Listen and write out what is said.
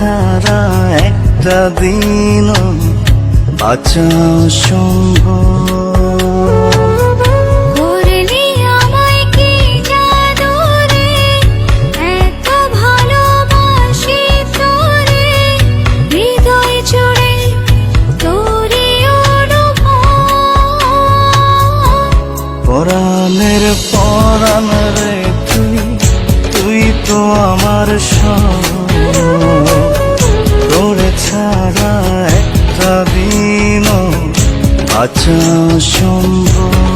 ছাড়া একটা দিনও বাঁচাও সম্ভব। করলি আমায় কি জাদু রে, এত ভালোবাসি তোরে, হৃদয় জুড়ে তোরই অনুভব। পরাণের পরাণ রে তুই, তুই তো আমার সব। তোরে ছাড়া একটা দিনও বাঁচা সম্ভব।